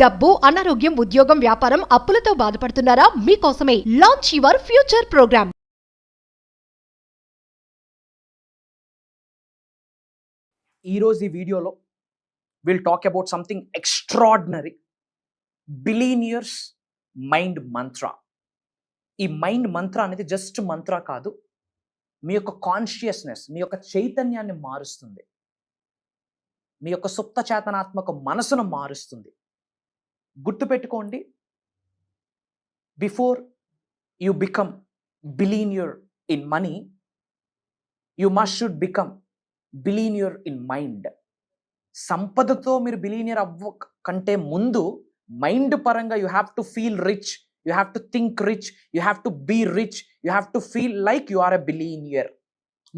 డబ్బు, అనారోగ్యం, ఉద్యోగం, వ్యాపారం, అప్పులతో బాధపడుతున్నారా? మీకోసమే లాంచ్ యువర్ ఫ్యూచర్ ప్రోగ్రామ్. ఈరోజు ఈ వీడియోలో will talk about something extraordinary, billionaires mind మంత్ర. ఈ మైండ్ మంత్ర అనేది జస్ట్ మంత్ర కాదు, మీ యొక్క కాన్షియస్నెస్, మీ యొక్క చైతన్యాన్ని మారుస్తుంది, మీ యొక్క సుప్త చేతనాత్మక మనసును మారుస్తుంది. గుర్తుపెట్టుకోండి, before you become billionaire in money, you must should become billionaire in mind. సంపదతో మీరు బిలీనియర్ అవ్వ కంటే ముందు మైండ్ పరంగా you have to feel rich, you have to think rich, you have to be rich, you have to feel like you are a billionaire.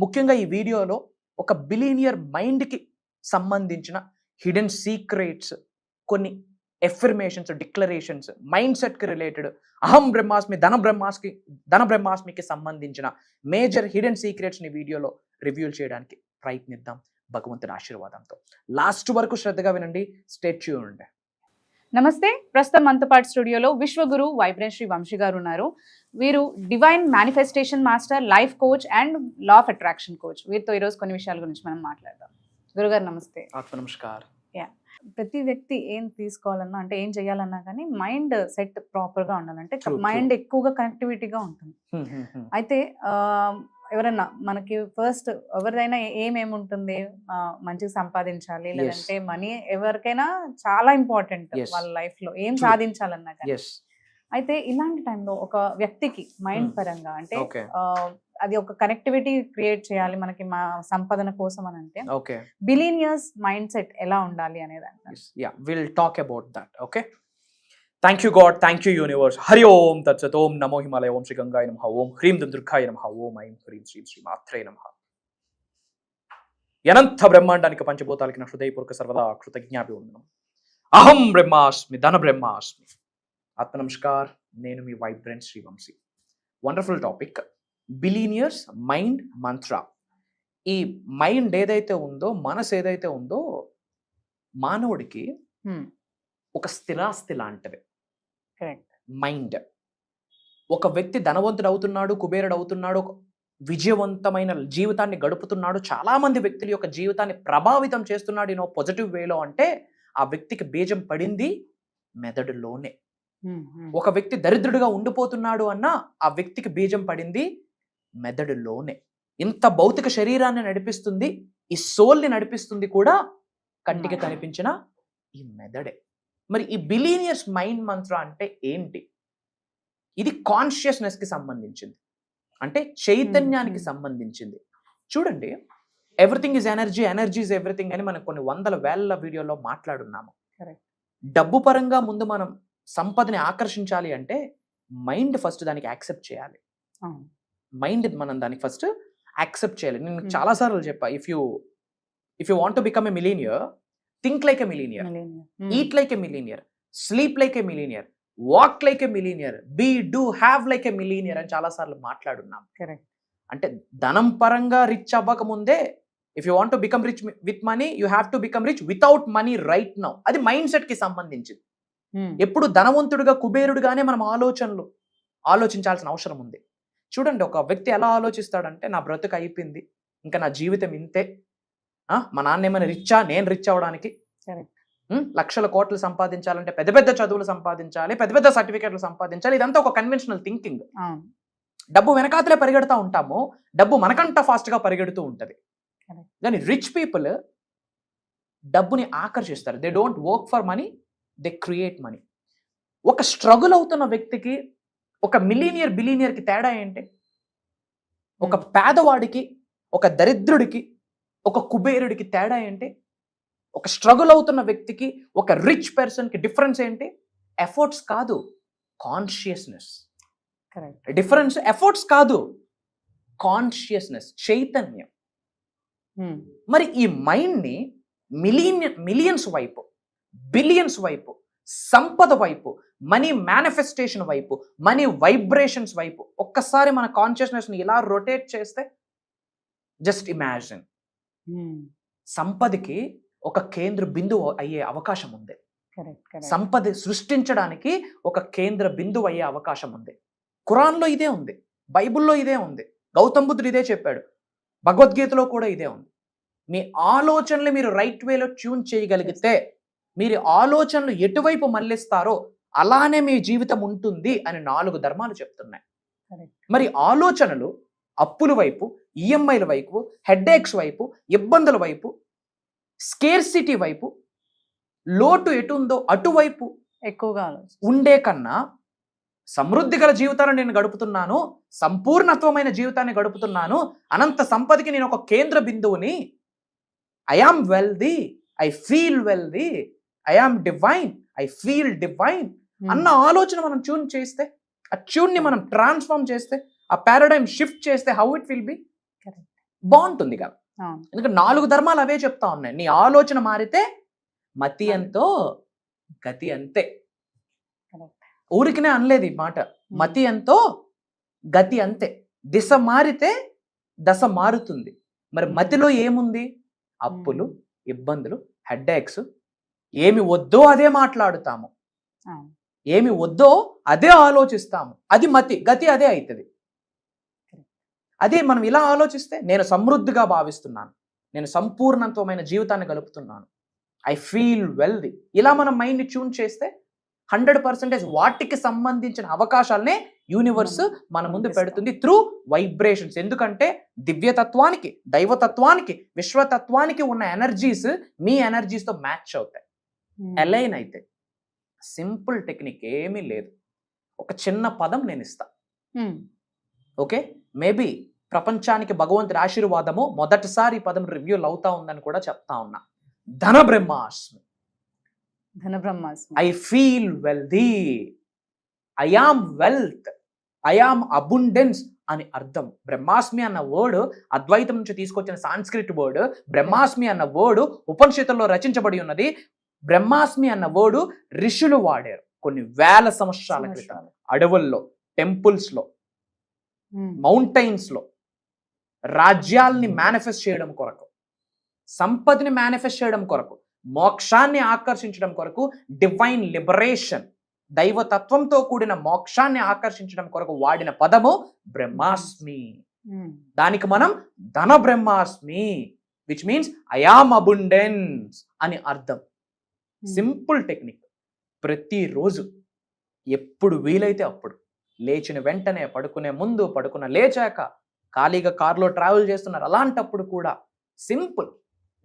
ముఖ్యంగా ఈ వీడియోలో ఒక బిలీనియర్ మైండ్కి సంబంధించిన హిడెన్ సీక్రెట్స్, కొన్ని ఎఫర్మేషన్స్, డిక్లరేషన్స్, మైండ్ సెట్కి related, అహం బ్రహ్మాస్మి, ధన బ్రహ్మాస్మికి సంబంధించిన మేజర్ హిడెన్ సీక్రెట్స్ని వీడియోలో రివ్యూ చేయడానికి ప్రయత్నిద్దాం భగవంతుని ఆశీర్వాదంతో. లాస్ట్ వరకు శ్రద్ధగా వినండి, స్టే ట్యూన్డ్. నమస్తే. ప్రస్తుతం మనతో పాటు స్టూడియోలో విశ్వగురు వైబ్రెంట్ శ్రీ వంశీ గారు ఉన్నారు. వీరు divine manifestation master, life coach and law of attraction coach. వీరితో ఈరోజు కొన్ని విషయాల గురించి మనం మాట్లాడదాం. గురుగారు నమస్తే. ఆత్మ నమస్కారం. ప్రతి వ్యక్తి ఏం తీసుకోవాలన్నా, అంటే ఏం చేయాలన్నా కానీ మైండ్ సెట్ ప్రాపర్ గా ఉండాలంటే మైండ్ ఎక్కువగా కనెక్టివిటీగా ఉంటుంది. అయితే ఎవరైనా మనకి ఫస్ట్ ఎవరిదైనా ఏమేమి ఉంటుంది, మంచిగా సంపాదించాలి, లేదంటే మనీ ఎవరికైనా చాలా ఇంపార్టెంట్ వాళ్ళ లైఫ్ లో, ఏం సాధించాలన్నా కానీ. అయితే ఇలాంటి టైంలో ఒక వ్యక్తికి మైండ్ పరంగా అంటే అది ఒక కనెక్టివిటీ క్రియేట్ చేయాలి మనకి మా సంపాదన కోసం అని అంటే బిలీనియర్స్ మైండ్ సెట్ ఎలా ఉండాలి అనేది will talk about that. Okay, thank you God, thank you universe. Hari Om తత్సత్. ఓం నమో హిమాలయ, ఓం శ్రీ గంగాయ నమః, ఓం హ్రీం దుర్గాయ నమః, ఓం ఐం హ్రీం శ్రీం శ్రీ మాత్రే నమః. అనంత బ్రహ్మాండానికి పంచభూతాలకి నా హృదయపూర్వక సర్వదా కృతజ్ఞాభివందనం. అహం బ్రహ్మాస్మి, ధన బ్రహ్మాస్మి. ఆత్మ నమస్కార్, నేను మీ vibrant Shri Vamsi. Wonderful topic, billionaires mind మంత్ర. ఈ మైండ్ ఏదైతే ఉందో, మనసు ఏదైతే ఉందో, మానవుడికి ఒక స్థిరాస్తి లాంటిది మైండ్. ఒక వ్యక్తి ధనవంతుడు అవుతున్నాడు, కుబేరుడు అవుతున్నాడు, విజయవంతమైన జీవితాన్ని గడుపుతున్నాడు, చాలా మంది వ్యక్తుల యొక్క జీవితాన్ని ప్రభావితం చేస్తున్నాడు ఇనో పాజిటివ్ వేలో అంటే ఆ వ్యక్తికి బీజం పడింది మెదడులోనే. ఒక వ్యక్తి దరిద్రుడిగా ఉండిపోతున్నాడు అన్నా ఆ వ్యక్తికి బీజం పడింది మెదడులోనే. ఇంత భౌతిక శరీరాన్ని నడిపిస్తుంది, ఈ సోల్ని నడిపిస్తుంది కూడా కంటికి కనిపించిన ఈ మెదడే. మరి ఈ బిలీనియర్స్ మైండ్ మంత్ర అంటే ఏంటి? ఇది కాన్షియస్నెస్ కి సంబంధించింది, అంటే చైతన్యానికి సంబంధించింది. చూడండి, everything is energy, energy is everything అని మనం కొన్ని వందల వేల వీడియోలో మాట్లాడున్నాము. డబ్బు పరంగా ముందు మనం సంపదని ఆకర్షించాలి అంటే మైండ్ ఫస్ట్ దానికి యాక్సెప్ట్ చేయాలి. మైండ్ మనం దానికి ఫస్ట్ యాక్సెప్ట్ చేయాలి. నేను చాలాసార్లు చెప్పా, if you want to become a millionaire, think like a millionaire, eat like a millionaire, sleep like a millionaire, walk like a millionaire, be do have like a millionaire అని చాలాసార్లు మాట్లాడున్నాం. అంటే ధనం పరంగా రిచ్ అవ్వక ముందే, if you want to become rich with money, you have to become rich without money right now. అది mind set కి సంబంధించింది. ఎప్పుడు ధనవంతుడిగా, కుబేరుడుగానే మనం ఆలోచించాల్సిన అవసరం ఉంది. చూడండి, ఒక వ్యక్తి ఎలా ఆలోచిస్తాడంటే, నా బ్రతుకు అయిపోయింది, ఇంకా నా జీవితం ఇంతే, మా నాన్న ఏమైనా రిచ్చా, నేను రిచ్ అవ్వడానికి, లక్షల కోట్లు సంపాదించాలంటే పెద్ద పెద్ద చదువులు సంపాదించాలి, పెద్ద పెద్ద సర్టిఫికేట్లు సంపాదించాలి. ఇదంతా ఒక కన్వెన్షనల్ థింకింగ్. డబ్బు వెనకాతలే పరిగెడతా ఉంటాము, డబ్బు మనకంట ఫాస్ట్ గా పరిగెడుతూ ఉంటది. కానీ రిచ్ పీపుల్ డబ్బుని ఆకర్షిస్తారు. They don't work for money, they create money. ఒక స్ట్రగుల్ అవుతున్న వ్యక్తికి, ఒక మిలీనియర్ బిలీనియర్కి తేడా ఏంటి? ఒక పేదవాడికి, ఒక దరిద్రుడికి, ఒక కుబేరుడికి తేడా ఏంటి? ఒక స్ట్రగుల్ అవుతున్న వ్యక్తికి, ఒక రిచ్ పర్సన్కి డిఫరెన్స్ ఏంటి? ఎఫర్ట్స్ కాదు, కాన్షియస్నెస్. డిఫరెన్స్ ఎఫర్ట్స్ కాదు, కాన్షియస్నెస్, చైతన్యం. మరి ఈ మైండ్ని మిలియన్స్ వైపు, బిలియన్స్ వైపు, సంపద వైపు, మనీ మేనిఫెస్టేషన్ వైపు, మనీ వైబ్రేషన్స్ వైపు ఒక్కసారి మన కాన్షియస్నెస్ని ఇలా రొటేట్ చేస్తే, జస్ట్ ఇమాజిన్, సంపదకి ఒక కేంద్ర బిందువు అయ్యే అవకాశం ఉంది. సంపద సృష్టించడానికి ఒక కేంద్ర బిందువు అయ్యే అవకాశం ఉంది. ఖురాన్లో ఇదే ఉంది, బైబిల్లో ఇదే ఉంది, గౌతమ్ బుద్ధుడు ఇదే చెప్పాడు, భగవద్గీతలో కూడా ఇదే ఉంది. మీ ఆలోచనలు మీరు రైట్ వేలో ట్యూన్ చేయగలిగితే, మీరు ఆలోచనలు ఎటువైపు మళ్ళిస్తారో అలానే మీ జీవితం ఉంటుంది అని 4 ధర్మాలు చెప్తున్నాయి. మరి ఆలోచనలు అప్పుల వైపు, ఈఎంఐల వైపు, హెడ్ఏక్స్ వైపు, ఇబ్బందుల వైపు, స్కేర్సిటీ వైపు, లోటు ఎటు ఉందో అటువైపు ఎక్కువగా ఉండే కన్నా సమృద్ధి గల జీవితాన్ని నేను గడుపుతున్నాను, సంపూర్ణత్వమైన జీవితాన్ని గడుపుతున్నాను, అనంత సంపదకి నేను ఒక కేంద్ర బిందువుని, I am wealthy, I feel wealthy, I am divine, I feel divine అన్న ఆలోచన మనం ట్యూన్ చేస్తే, ఆ ట్యూన్ ని మనం ట్రాన్స్ఫార్మ్ చేస్తే, ఆ పారాడైమ్ షిఫ్ట్ చేస్తే హౌ ఇట్ విల్ బి బాగుంటుంది కదా. ఎందుకంటే 4 ధర్మాలు అవే చెప్తా ఉన్నాయి. నీ ఆలోచన మారితే మతి ఎంతో గతి అంతే. ఊరికినే అనలేదు ఈ మాట, మతి ఎంతో గతి అంతే. దిశ మారితే దశ మారుతుంది. మరి మతిలో ఏముంది? అప్పులు, ఇబ్బందులు, హెడ్ఏక్స్. ఏమి వద్దో అదే మాట్లాడుతాము, ఏమి వద్దో అదే ఆలోచిస్తాము. అది మతి, గతి అదే అవుతుంది. అదే మనం ఇలా ఆలోచిస్తే, నేను సమృద్ధిగా భావిస్తున్నాను, నేను సంపూర్ణత్వమైన జీవితాన్ని గడుపుతున్నాను, ఐ ఫీల్ వెల్దీ, ఇలా మనం మైండ్ని ట్యూన్ చేస్తే 100% వాటికి సంబంధించిన అవకాశాలనే యూనివర్స్ మన ముందు పెడుతుంది త్రూ వైబ్రేషన్స్. ఎందుకంటే దివ్యతత్వానికి, దైవతత్వానికి, విశ్వతత్వానికి ఉన్న ఎనర్జీస్ మీ ఎనర్జీస్తో మ్యాచ్ అవుతాయి, అలైన్ అయితే. సింపుల్ టెక్నిక్ ఏమీ లేదు. ఒక చిన్న పదం నేను ఇస్తా, ఓకే? మేబీ ప్రపంచానికి భగవంతుడి ఆశీర్వాదము మొదటిసారి ఈ పదం రివ్యూలు అవుతా ఉందని కూడా చెప్తా ఉన్నా. ధన బ్రహ్మాస్మి, I feel wealthy, I am wealth, I am abundance అని అర్థం. బ్రహ్మాస్మి అన్న వర్డ్ అద్వైతం నుంచి తీసుకొచ్చిన సాంస్క్రిట్ వర్డ్. బ్రహ్మాస్మి అన్న వర్డ్ ఉపనిషత్తుల్లో రచించబడి ఉన్నది. బ్రహ్మాస్మి అన్న వర్డ్ ఋషులు వాడారు కొన్ని వేల సంవత్సరాల క్రితం, అడవుల్లో, టెంపుల్స్ లో, మౌంటైన్స్ లో. రాజ్యాల్ని మేనిఫెస్ట్ చేయడం కొరకు, సంపదని మేనిఫెస్ట్ చేయడం కొరకు, మోక్షాన్ని ఆకర్షించడం కొరకు, డివైన్ లిబరేషన్, దైవతత్వంతో కూడిన మోక్షాన్ని ఆకర్షించడం కొరకు వాడిన పదము బ్రహ్మాస్మి. దానికి మనం ధన బ్రహ్మాస్మి, which means I am abundance అని అర్థం. Simple technique. ప్రతిరోజు ఎప్పుడు వీలైతే అప్పుడు, లేచిన వెంటనే, పడుకునే ముందు, పడుకున్న లేచాక, ఖాళీగా కార్లో ట్రావెల్ చేస్తున్నారు అలాంటప్పుడు కూడా సింపుల్.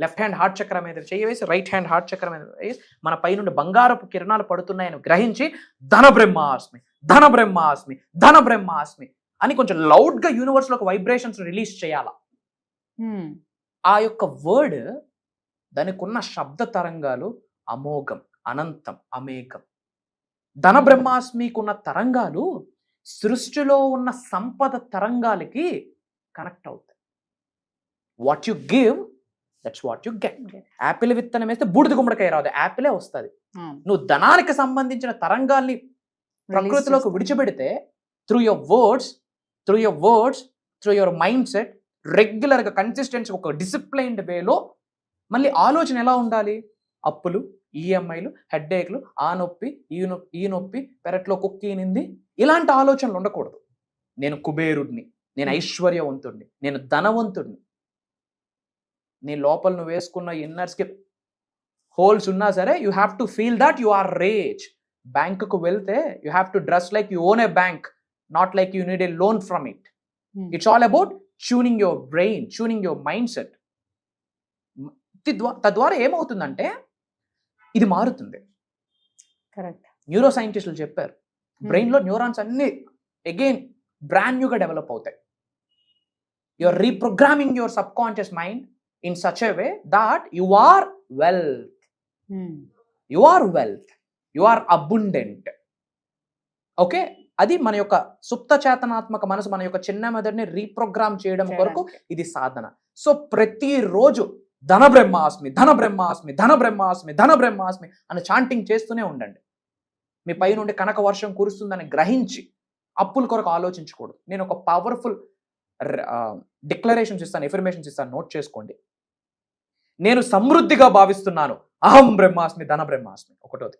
లెఫ్ట్ హ్యాండ్ హార్ట్ చక్రం మీద చేయవేసి, రైట్ హ్యాండ్ హార్ట్ చక్రం మీద వేసి, మన పై నుండి బంగారపు కిరణాలు పడుతున్నాయని గ్రహించి ధన బ్రహ్మాస్మి, ధన బ్రహ్మాస్మి, ధన బ్రహ్మాస్మి అని కొంచెం లౌడ్గా యూనివర్స్లోకి వైబ్రేషన్స్ రిలీజ్ చేయాల. ఆ యొక్క వర్డ్, దానికి ఉన్న శబ్ద తరంగాలు అమోఘం, అనంతం, అమేఘం. ధన బ్రహ్మాస్మికున్న తరంగాలు సృష్టిలో ఉన్న సంపద తరంగాలకి కనెక్ట్ అవుతాయి. What you give, that's what you get. Apple విత్తనం వేస్తే బూడిద గుమ్మడికాయ రాదు, యాపిలే వస్తుంది. నువ్వు ధనానికి సంబంధించిన తరంగాల్ని ప్రకృతిలోకి విడిచిపెడితే, through your words, through your mind set, రెగ్యులర్గా కన్సిస్టెన్సీ, ఒక డిసిప్లైన్డ్ వేలో. మళ్ళీ ఆలోచన ఎలా ఉండాలి? అప్పులు, ఈఎంఐలు, హెడ్ఏక్లు, ఆ నొప్పి, ఈ నొప్పి, పెరట్లో కుక్కీనింది, ఇలాంటి ఆలోచనలు ఉండకూడదు. నేను కుబేరుడిని, నేను ఐశ్వర్యవంతుడిని, నేను ధనవంతుడిని. నీ లోపల నువ్వు వేసుకున్న ఇన్నర్స్కి హోల్స్ ఉన్నా సరే, you have to feel that you are rich. బ్యాంకుకు వెళ్తే you have to dress like you own a bank, not like you need a loan from it. It's all about tuning your brain, tuning your mindset. తద్వారా ఏమవుతుందంటే ఇది మారుతుంది. Neuro సైంటిస్టులు చెప్పారు, బ్రెయిన్లో neurons అన్ని అగైన్ బ్రాండ్ న్యూగా develop అవుతాయి. You are reprogramming your subconscious mind in such a way that you are wealth, you are wealth, you are abundant. Okay, అది మన యొక్క సుప్త చేతనాత్మక మనసు, మన యొక్క చిన్న మెదడుని రీప్రోగ్రామ్ చేయడం కొరకు ఇది సాధన. సో ప్రతిరోజు ధన బ్రహ్మాస్మి, ధన బ్రహ్మాస్మి, ధన బ్రహ్మాస్మి, ధన బ్రహ్మాస్మి అని చాంటింగ్ చేస్తూనే ఉండండి. మీ పై నుండి కనక వర్షం కురుస్తుందని గ్రహించి అప్పుల కొరకు ఆలోచించకూడదు. నేను ఒక పవర్ఫుల్ డిక్లరేషన్స్ ఇస్తాను, ఎఫర్మేషన్స్ ఇస్తాను, నోట్ చేసుకోండి. నేను సమృద్ధిగా భావిస్తున్నాను, అహం బ్రహ్మాస్మి ధన బ్రహ్మాస్మి ఒకటోది.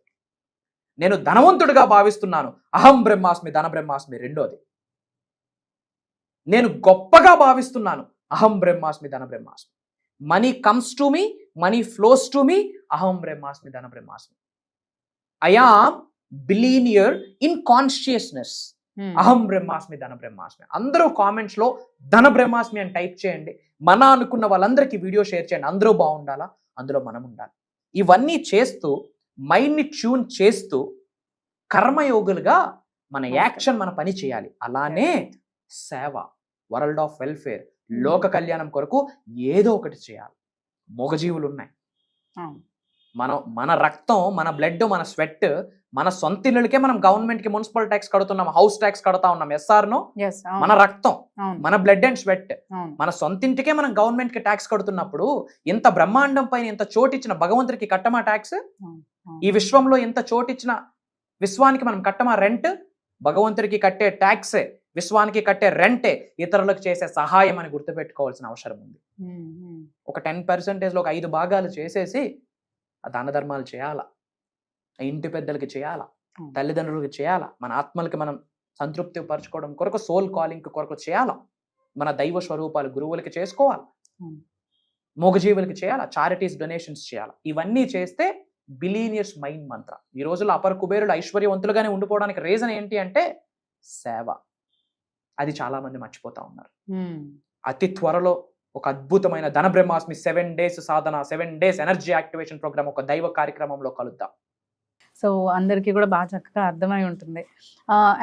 నేను ధనవంతుడిగా భావిస్తున్నాను, అహం బ్రహ్మాస్మి ధన బ్రహ్మాస్మి రెండోది. నేను గొప్పగా భావిస్తున్నాను, అహం బ్రహ్మాస్మి ధన బ్రహ్మాస్మి. Money comes to me, money flows to me, అహం బ్రహ్మాస్మి ధన బ్రహ్మాస్మి. I am billionaire in consciousness, అహం బ్రహ్మాస్మి ధన బ్రహ్మాస్మి. అందరూ కామెంట్స్ లో ధన బ్రహ్మాస్మి అని టైప్ చేయండి. మన అనుకున్న వాళ్ళందరికీ వీడియో షేర్ చేయండి. అందరూ బాగుండాలా, అందులో మనం ఉండాలి. ఇవన్నీ చేస్తూ మైండ్ని ట్యూన్ చేస్తూ కర్మయోగులుగా మన యాక్షన్, మన పని చేయాలి. అలానే సేవ, వరల్డ్ ఆఫ్ వెల్ఫేర్, లోక కళ్యాణం కొరకు ఏదో ఒకటి చేయాలి. మూగజీవులు ఉన్నాయి, మన రక్తం, మన బ్లడ్, మన స్వెట్, మన సొంత ఇళ్ళకే మనం గవర్నమెంట్ కి మున్సిపల్ ట్యాక్స్ కడుతున్నాం, హౌస్ ట్యాక్స్ కడతా ఉన్నాం. ఎస్ఆర్నో మన రక్తం, మన బ్లడ్ అండ్ స్వెట్, మన సొంత ఇంటికే మనం గవర్నమెంట్ కి ట్యాక్స్ కడుతున్నప్పుడు ఇంత బ్రహ్మాండం పైన ఇంత చోటిచ్చిన భగవంతుడికి కట్టమా ట్యాక్స్? ఈ విశ్వంలో ఇంత చోటిచ్చిన విశ్వానికి మనం కట్టమా రెంట్? భగవంతుడికి కట్టే ట్యాక్సే, విశ్వానికి కట్టే రెంటే ఇతరులకు చేసే సహాయం అని గుర్తుపెట్టుకోవాల్సిన అవసరం ఉంది. ఒక 10% ఒక 5 భాగాలు చేసేసి దాన ధర్మాలు చేయాలా, ఇంటి పెద్దలకి చేయాలా, తల్లిదండ్రులకి చేయాలా, మన ఆత్మలకి మనం సంతృప్తి పరచుకోవడం కొరకు, సోల్ కాలింగ్ కొరకు చేయాలా, మన దైవ స్వరూపాలు గురువులకి చేసుకోవాలి, మూగజీవులకి చేయాలా, చారిటీస్ డొనేషన్స్ చేయాలా. ఇవన్నీ చేస్తే బిలీనియర్స్ మైండ్ మంత్ర. ఈ రోజుల్లో అపర కుబేరులు ఐశ్వర్యవంతులుగానే ఉండిపోవడానికి రీజన్ ఏంటి అంటే సేవ. అది చాలా మంది మర్చిపోతా ఉన్నారు. అతి త్వరలో ఒక అద్భుతమైన ధన బ్రహ్మాస్మి 7 days సాధన, 7 days ఎనర్జీ యాక్టివేషన్ ప్రోగ్రామ్, ఒక దైవ కార్యక్రమంలో కలుద్దాం. సో అందరికీ కూడా బాగా చక్కగా అర్థమై ఉంటుంది.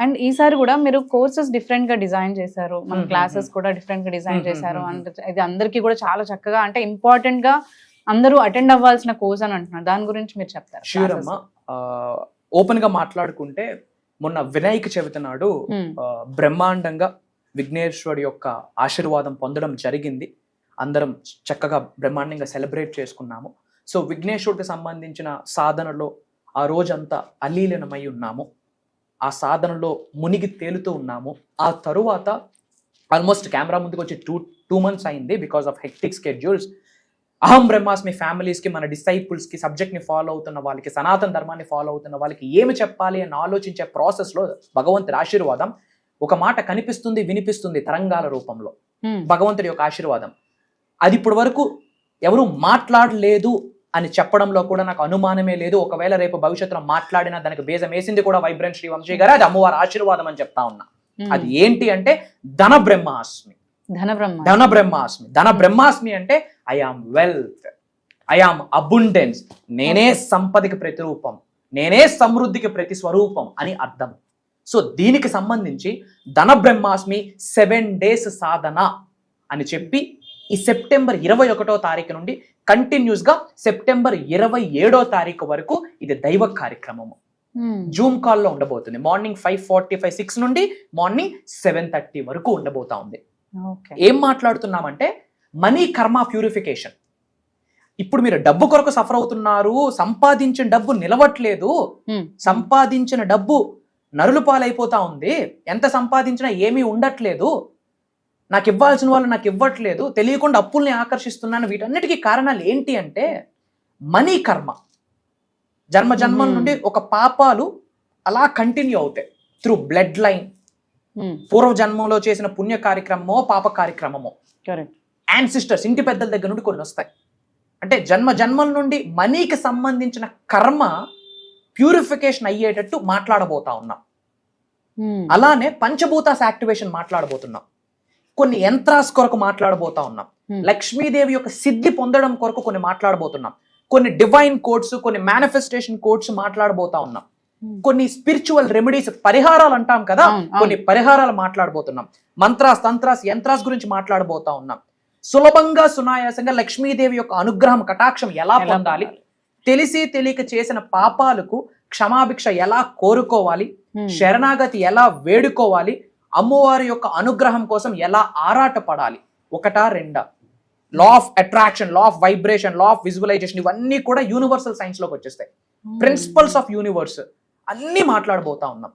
అండ్ ఈసారి కూడా మీరు కోర్సెస్ డిఫరెంట్ గా డిజైన్ చేశారు, మన క్లాసెస్ కూడా డిఫరెంట్ గా డిజైన్ చేశారు. అండ్ ఇది అందరికీ కూడా చాలా చక్కగా, అంటే ఇంపార్టెంట్ గా అందరూ అటెండ్ అవ్వాల్సిన కోర్స్ అని అంటున్నారు. దాని గురించి మీరు చెప్తారు? ష్యూర్ అమ్మా. ఓపెన్ గా మాట్లాడుకుంటే మొన్న వినాయక చవితి నాడు బ్రహ్మాండంగా విఘ్నేశ్వరుడి యొక్క ఆశీర్వాదం పొందడం జరిగింది. అందరం చక్కగా బ్రహ్మాండంగా సెలబ్రేట్ చేసుకున్నాము. సో విఘ్నేశ్వరుడికి సంబంధించిన సాధనలో ఆ రోజంతా అలీలనమై ఉన్నాము. ఆ సాధనలో మునిగి తేలుతూ ఉన్నాము. ఆ తరువాత ఆల్మోస్ట్ కెమెరా ముందుకు వచ్చి 2 months అయింది బికాస్ ఆఫ్ హెక్టిక్ స్కెడ్యూల్స్. అహం బ్రహ్మాస్మి ఫ్యామిలీస్కి, మన డిసైపుల్స్కి, సబ్జెక్ట్ని ఫాలో అవుతున్న వాళ్ళకి, సనాతన ధర్మాన్ని ఫాలో అవుతున్న వాళ్ళకి ఏమి చెప్పాలి అని ఆలోచించే ప్రాసెస్లో భగవంతుడి ఆశీర్వాదం ఒక మాట కనిపిస్తుంది, వినిపిస్తుంది తరంగాల రూపంలో. భగవంతుడి యొక్క ఆశీర్వాదం అది ఇప్పటి వరకు ఎవరు మాట్లాడలేదు అని చెప్పడంలో కూడా నాకు అనుమానమే లేదు. ఒకవేళ రేపు భవిష్యత్తులో మాట్లాడినా దానికి బేజం వేసింది కూడా వైబ్రెంట్ శ్రీ వంశీ గారు. అది అమ్మవారి ఆశీర్వాదం అని చెప్తా ఉన్నా. అది ఏంటి అంటే ధన బ్రహ్మాస్మి. ధన బ్రహ్మాస్మి అంటే I am wealth, I am abundance. నేనే సంపదకి ప్రతిరూపం, నేనే సమృద్ధికి ప్రతి స్వరూపం అని అర్థం. సో దీనికి సంబంధించి ధన బ్రహ్మాస్మి 7 days సాధన అని చెప్పి ఈ సెప్టెంబర్ 21వ తారీఖు నుండి కంటిన్యూస్ గా సెప్టెంబర్ 27వ తారీఖు వరకు ఇది దైవ కార్యక్రమము. జూమ్ కాల్లో ఉండబోతుంది. మార్నింగ్ 5:45, 6 నుండి మార్నింగ్ 7:30 వరకు ఉండబోతా ఉంది. ఏం మాట్లాడుతున్నామంటే మనీ కర్మ ప్యూరిఫికేషన్. ఇప్పుడు మీరు డబ్బు కొరకు సఫర్ అవుతున్నారు, సంపాదించిన డబ్బు నిలవట్లేదు, సంపాదించిన డబ్బు నరులు పాలైపోతా ఉంది, ఎంత సంపాదించినా ఏమీ ఉండట్లేదు, నాకు ఇవ్వాల్సిన వాళ్ళు నాకు ఇవ్వట్లేదు, తెలియకుండా అప్పుల్ని ఆకర్షిస్తున్నాను. వీటన్నిటికీ కారణాలు ఏంటి అంటే మనీ కర్మ. జన్మల నుండి ఒక పాపాలు అలా కంటిన్యూ అవుతాయి త్రూ బ్లడ్ లైన్. పూర్వ జన్మంలో చేసిన పుణ్య కార్యక్రమమో పాప కార్యక్రమమో, యాన్సిస్టర్స్, ఇంటి పెద్దల దగ్గర నుండి కొన్ని వస్తాయి. అంటే జన్మల నుండి మనీకి సంబంధించిన కర్మ ప్యూరిఫికేషన్ అయ్యేటట్టు మాట్లాడబోతా ఉన్నాం. అలానే పంచభూతాస్ యాక్టివేషన్ మాట్లాడబోతున్నాం. కొన్ని యంత్రాస్ కొరకు మాట్లాడబోతా ఉన్నాం. లక్ష్మీదేవి యొక్క సిద్ధి పొందడం కొరకు కొన్ని మాట్లాడబోతున్నాం. కొన్ని డివైన్ కోడ్స్, కొన్ని మేనిఫెస్టేషన్ కోడ్స్ మాట్లాడబోతా ఉన్నాం. కొన్ని స్పిరిచువల్ రెమెడీస్, పరిహారాలు అంటాం కదా, కొన్ని పరిహారాలు మాట్లాడబోతున్నాం. మంత్రాస్, తంత్రాస్, యంత్రాస్ గురించి మాట్లాడబోతా ఉన్నాం. సులభంగా సునాయాసంగా లక్ష్మీదేవి యొక్క అనుగ్రహం, కటాక్షం ఎలా పొందాలి, తెలిసి తెలియక చేసిన పాపాలకు క్షమాభిక్ష ఎలా కోరుకోవాలి, శరణాగతి ఎలా వేడుకోవాలి, అమ్మవారి యొక్క అనుగ్రహం కోసం ఎలా ఆరాటపడాలి, ఒకటా రెండా, law of attraction, law of vibration, law of visualisation, ఇవన్నీ కూడా యూనివర్సల్ సైన్స్ లోకి వచ్చేస్తాయి. ప్రిన్సిపల్స్ ఆఫ్ యూనివర్స్ అన్ని మాట్లాడబోతా ఉన్నాం.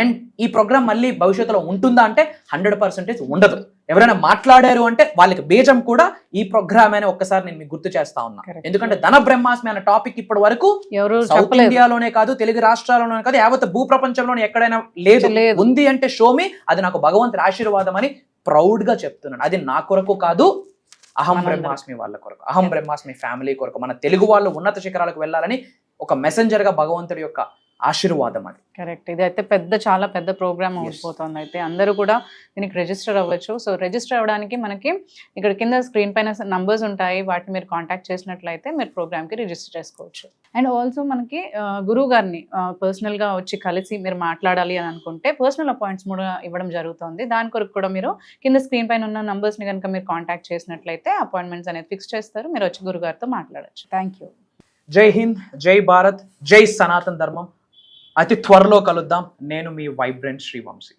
అండ్ ఈ ప్రోగ్రామ్ మళ్ళీ భవిష్యత్తులో ఉంటుందా అంటే 100% ఉండదు. ఎవరైనా మాట్లాడారు అంటే వాళ్ళకి బీజం కూడా ఈ ప్రోగ్రామ్ అని ఒక్కసారి నేను మీకు గుర్తు చేస్తా ఉన్నా. Correct. ఎందుకంటే ధన బ్రహ్మాస్మి అనే టాపిక్ ఇప్పటి వరకు ఎవరు సౌత్ చెప్పలేదు. ఇండియాలోనే కాదు, తెలుగు రాష్ట్రాల్లోనే కాదు, యావత్ భూ ప్రపంచంలోనే ఎక్కడైనా లేదు. లేదు. ఉంది అంటే షోమి, అది నాకు భగవంతుడి ఆశీర్వాదం అని ప్రౌడ్ గా చెప్తున్నాను. అది నా కొరకు కాదు, అహం మనందరం. బ్రహ్మాస్మి వాళ్ళ కొరకు, అహం బ్రహ్మాస్మి ఫ్యామిలీ కొరకు, మన తెలుగు వాళ్ళు ఉన్నత శిఖరాలకు వెళ్ళాలని ఒక మెసెంజర్ గా భగవంతుడి యొక్క ఆశీర్వాదం అది. కరెక్ట్. ఇది అయితే చాలా పెద్ద ప్రోగ్రామ్ అయిపోతుంది. అయితే అందరూ కూడా దీనికి రిజిస్టర్ అవ్వచ్చు. సో రిజిస్టర్ అవ్వడానికి మనకి ఇక్కడ కింద స్క్రీన్ పైన నంబర్స్ ఉంటాయి, వాటిని మీరు కాంటాక్ట్ చేసినట్లయితే మీరు ప్రోగ్రామ్కి రిజిస్టర్ చేసుకోవచ్చు. అండ్ ఆల్సో మనకి గురువు గారిని పర్సనల్గా వచ్చి కలిసి మీరు మాట్లాడాలి అని అనుకుంటే పర్సనల్ అపాయింట్స్ కూడా ఇవ్వడం జరుగుతుంది. దాని కొరకు కూడా మీరు కింద స్క్రీన్ పైన ఉన్న నంబర్స్ని కనుక మీరు కాంటాక్ట్ చేసినట్లయితే అపాయింట్మెంట్స్ అనేది ఫిక్స్ చేస్తారు. మీరు వచ్చి గురువు గారితో మాట్లాడచ్చు. Thank you. జై హింద్, జై భారత్, జై సనాతన్ ధర్మం. అతి త్వరలో కలుద్దాం. నేను మీ వైబ్రెంట్ శ్రీవంశీ.